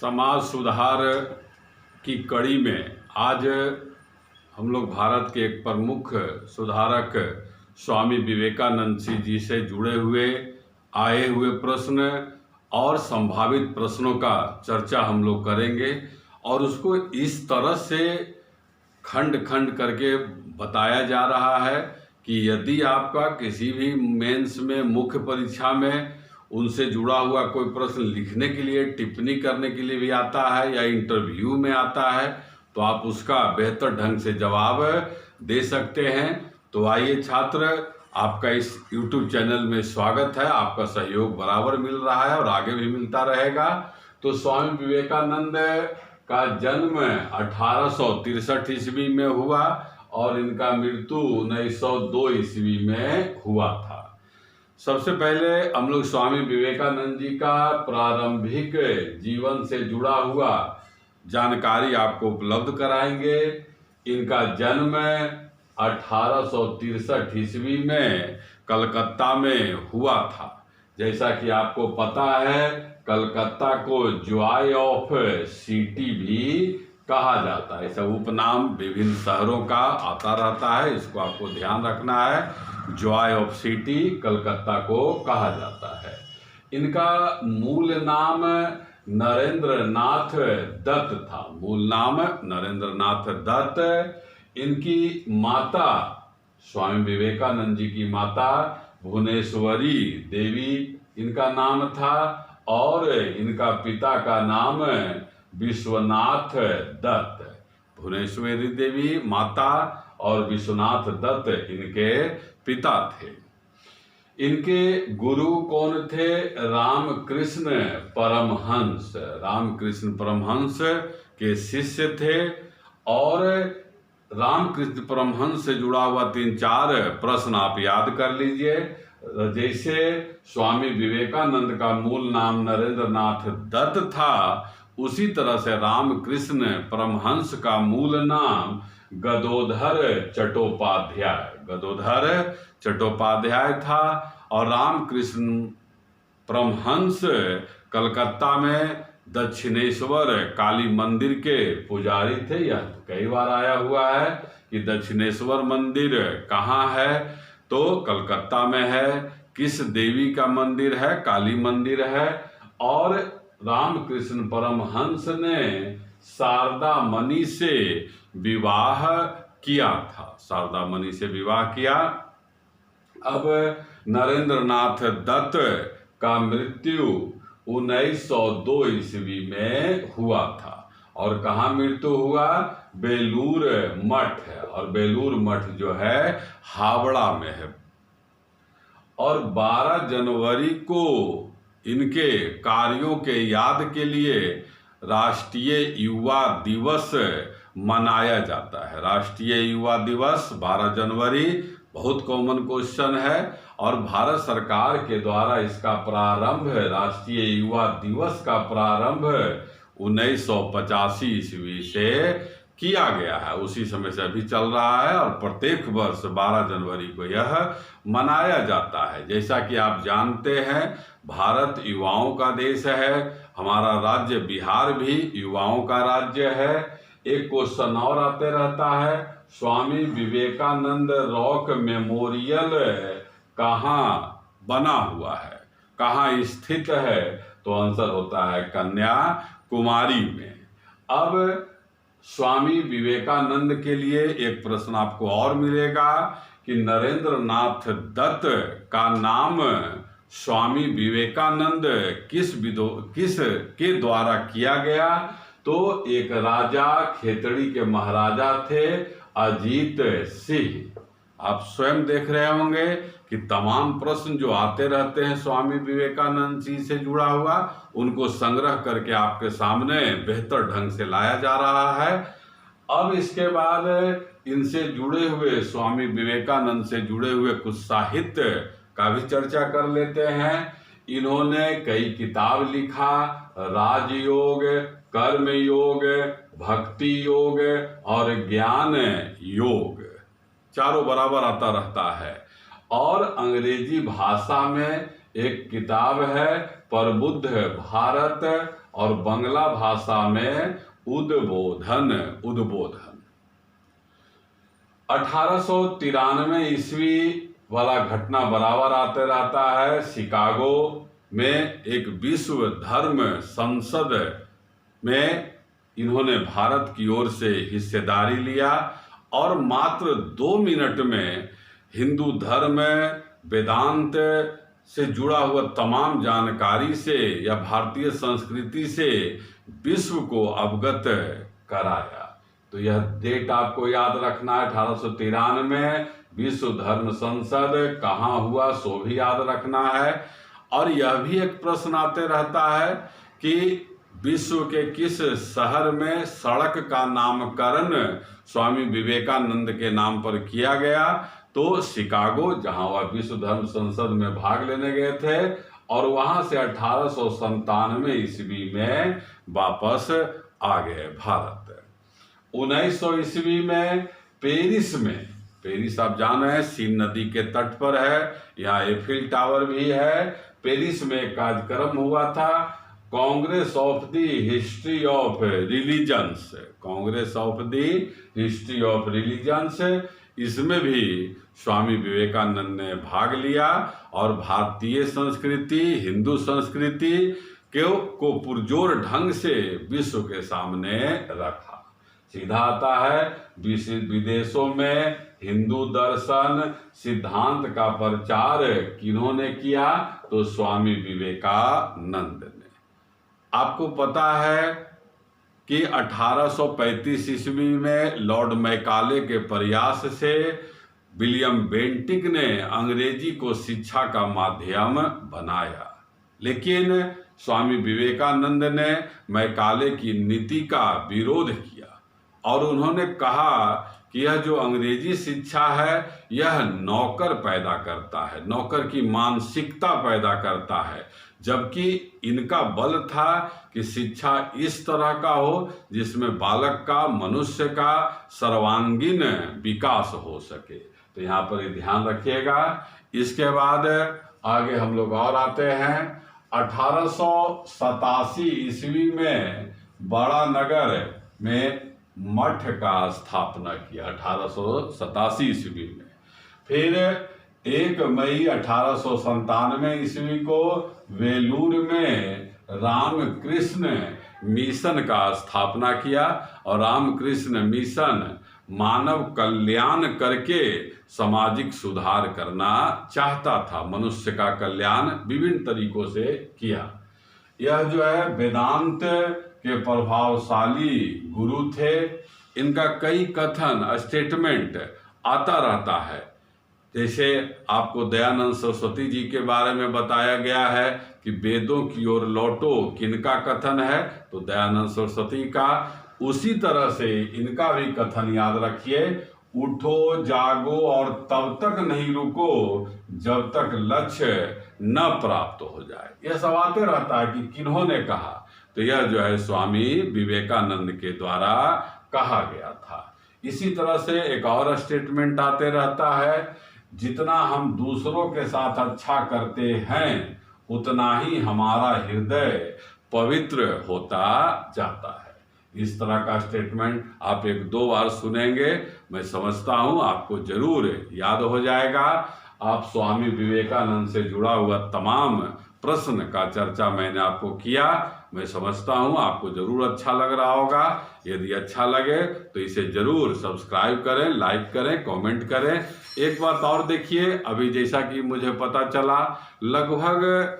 समाज सुधार की कड़ी में आज हम लोग भारत के एक प्रमुख सुधारक स्वामी विवेकानंद जी से जुड़े हुए आए हुए प्रश्न और संभावित प्रश्नों का चर्चा हम लोग करेंगे और उसको इस तरह से खंड खंड करके बताया जा रहा है कि यदि आपका किसी भी मेंस में मुख्य परीक्षा में उनसे जुड़ा हुआ कोई प्रश्न लिखने के लिए टिप्पणी करने के लिए भी आता है या इंटरव्यू में आता है तो आप उसका बेहतर ढंग से जवाब दे सकते हैं। तो आइए छात्र, आपका इस YouTube चैनल में स्वागत है। आपका सहयोग बराबर मिल रहा है और आगे भी मिलता रहेगा। तो स्वामी विवेकानंद का जन्म 1863 ईस्वी में हुआ और इनका मृत्यु 1902 ईस्वी में हुआ था। सबसे पहले हम लोग स्वामी विवेकानंद जी का प्रारंभिक जीवन से जुड़ा हुआ जानकारी आपको उपलब्ध कराएंगे। इनका जन्म 1863 ईस्वी में कलकत्ता में हुआ था। जैसा कि आपको पता है, कलकत्ता को जॉय ऑफ सिटी भी कहा जाता है। ऐसा उपनाम विभिन्न शहरों का आता रहता है, इसको आपको ध्यान रखना है। जॉय ऑफ सिटी कलकत्ता को कहा जाता है। इनका मूल नाम नरेंद्र नाथ दत्त था। मूल नाम नरेंद्र नाथ दत्त। इनकी माता, स्वामी विवेकानंद जी की माता भुवनेश्वरी देवी इनका नाम था और इनका पिता का नाम विश्वनाथ दत्त। भुवनेश्वरी देवी माता और विश्वनाथ दत्त इनके पिता थे। इनके गुरु कौन थे? रामकृष्ण परमहंस। रामकृष्ण परमहंस के शिष्य थे और रामकृष्ण परमहंस से जुड़ा हुआ 3-4 प्रश्न आप याद कर लीजिए। जैसे स्वामी विवेकानंद का मूल नाम नरेंद्र नाथ दत्त था, उसी तरह से रामकृष्ण परमहंस का मूल नाम गदोधर चट्टोपाध्याय था और रामकृष्ण परमहंस कलकत्ता में दक्षिणेश्वर काली मंदिर के पुजारी थे। यह कई बार आया हुआ है कि दक्षिणेश्वर मंदिर कहाँ है, तो कलकत्ता में है। किस देवी का मंदिर है? काली मंदिर है। और रामकृष्ण परमहंस ने शारदा मणि से विवाह किया था। शारदा मणि से विवाह किया। अब नरेंद्र नाथ दत्त का मृत्यु 1902 ईस्वी में हुआ था। और कहाँ मृत्यु हुआ? बेलूर मठ है, और बेलूर मठ जो है हावड़ा में है। और 12 जनवरी को इनके कार्यों के याद के लिए राष्ट्रीय युवा दिवस मनाया जाता है। राष्ट्रीय युवा दिवस 12 जनवरी बहुत कॉमन क्वेश्चन है और भारत सरकार के द्वारा इसका प्रारंभ, राष्ट्रीय युवा दिवस का प्रारंभ 1985 ईस्वी से किया गया है। उसी समय से अभी चल रहा है और प्रत्येक वर्ष 12 जनवरी को यह मनाया जाता है। जैसा कि आप जानते हैं, भारत युवाओं का देश है। हमारा राज्य बिहार भी युवाओं का राज्य है। एक क्वेश्चन और आते रहता है, स्वामी विवेकानंद रॉक मेमोरियल कहाँ बना हुआ है, कहाँ स्थित है? तो आंसर होता है कन्याकुमारी में। अब स्वामी विवेकानंद के लिए एक प्रश्न आपको और मिलेगा कि नरेंद्र नाथ दत्त का नाम स्वामी विवेकानंद किस के द्वारा किया गया? तो एक राजा, खेतड़ी के महाराजा थे अजीत सिंह। आप स्वयं देख रहे होंगे कि तमाम प्रश्न जो आते रहते हैं स्वामी विवेकानंद जी से जुड़ा हुआ, उनको संग्रह करके आपके सामने बेहतर ढंग से लाया जा रहा है। अब इसके बाद इनसे जुड़े हुए, स्वामी विवेकानंद से जुड़े हुए कुछ साहित्य का भी चर्चा कर लेते हैं। इन्होंने कई किताब लिखा, राजयोग, कर्म योग, भक्ति योग और ज्ञान योग, चारों बराबर आता रहता है। और अंग्रेजी भाषा में एक किताब है प्रबुद्ध भारत और बंगला भाषा में उद्बोधन। 1893 ईस्वी वाला घटना बराबर आते रहता है। शिकागो में एक विश्व धर्म संसद में इन्होंने भारत की ओर से हिस्सेदारी लिया और मात्र 2 मिनट में हिंदू धर्म, वेदांत से जुड़ा हुआ तमाम जानकारी से या भारतीय संस्कृति से विश्व को अवगत कराया। तो यह डेट आपको याद रखना है। 1893 विश्व धर्म संसद कहाँ हुआ सो भी याद रखना है। और यह भी एक प्रश्न आते रहता है कि विश्व के किस शहर में सड़क का नामकरण स्वामी विवेकानंद के नाम पर किया गया। तो शिकागो, जहां वह विश्व धर्म संसद में भाग लेने गए थे, और वहां से 1897 ईस्वी में वापस आ गए भारत। 1900 ईस्वी में पेरिस आप जान रहे हैं, सीन नदी के तट पर है, यहाँ एफिल टावर भी है। पेरिस में एक कार्यक्रम हुआ था, Congress of the history of religions. इसमें भी स्वामी विवेकानंद ने भाग लिया और भारतीय संस्कृति, हिंदू संस्कृति को पुरजोर ढंग से विश्व के सामने रखा। सीधा आता है, विदेशों में हिंदू दर्शन सिद्धांत का प्रचार किन्होंने किया? तो स्वामी विवेकानंद ने। आपको पता है कि 1835 ईस्वी में लॉर्ड मैकाले के प्रयास से विलियम बेंटिक ने अंग्रेजी को शिक्षा का माध्यम बनाया, लेकिन स्वामी विवेकानंद ने मैकाले की नीति का विरोध किया और उन्होंने कहा कि यह जो अंग्रेजी शिक्षा है यह नौकर पैदा करता है, नौकर की मानसिकता पैदा करता है, जबकि इनका बल था कि शिक्षा इस तरह का हो जिसमें बालक का, मनुष्य का सर्वांगीण विकास हो सके। तो यहाँ पर ध्यान रखिएगा। इसके बाद आगे हम लोग और आते हैं। 1887 ईस्वी में बड़ा नगर में मठ का स्थापना किया, 1887 ईस्वी में। फिर 1 मई 1897 ईस्वी को वेलूर में रामकृष्ण मिशन का स्थापना किया और रामकृष्ण मिशन मानव कल्याण करके सामाजिक सुधार करना चाहता था, मनुष्य का कल्याण विभिन्न तरीकों से किया। यह जो है वेदांत के प्रभावशाली गुरु थे। इनका कई कथन, स्टेटमेंट आता रहता है। जैसे आपको दयानंद सरस्वती जी के बारे में बताया गया है कि वेदों की ओर लौटो, किनका कथन है? तो दयानंद सरस्वती का। उसी तरह से इनका भी कथन याद रखिए, उठो जागो और तब तक नहीं रुको जब तक लक्ष्य न प्राप्त हो जाए। यह सब आते रहता है कि किन्होंने कहा, तो यह जो है स्वामी विवेकानंद के द्वारा कहा गया था। इसी तरह से एक और स्टेटमेंट आते रहता है, जितना हम दूसरों के साथ अच्छा करते हैं उतना ही हमारा हृदय पवित्र होता जाता है। इस तरह का स्टेटमेंट आप 1-2 बार सुनेंगे, मैं समझता हूँ आपको जरूर याद हो जाएगा। आप स्वामी विवेकानंद से जुड़ा हुआ तमाम प्रश्न का चर्चा मैंने आपको किया, मैं समझता हूँ आपको जरूर अच्छा लग रहा होगा। यदि अच्छा लगे तो इसे जरूर सब्सक्राइब करें, लाइक करें, कमेंट करें। एक बात और देखिए, अभी जैसा कि मुझे पता चला लगभग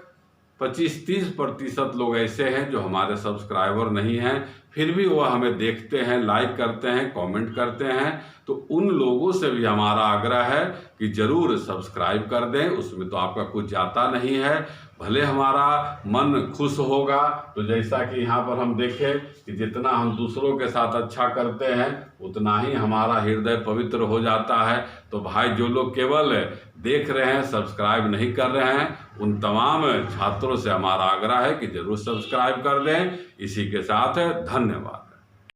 25-30% लोग ऐसे हैं जो हमारे सब्सक्राइबर नहीं हैं, फिर भी वह हमें देखते हैं, लाइक करते हैं, कमेंट करते हैं। तो उन लोगों से भी हमारा आग्रह है कि जरूर सब्सक्राइब कर दें, उसमें तो आपका कुछ जाता नहीं है, भले हमारा मन खुश होगा। तो जैसा कि यहाँ पर हम देखें कि जितना हम दूसरों के साथ अच्छा करते हैं उतना ही हमारा हृदय पवित्र हो जाता है। तो भाई, जो लोग केवल देख रहे हैं, सब्सक्राइब नहीं कर रहे हैं, उन तमाम छात्रों से हमारा आग्रह है कि जरूर सब्सक्राइब कर दें। इसी के साथ धन्यवाद।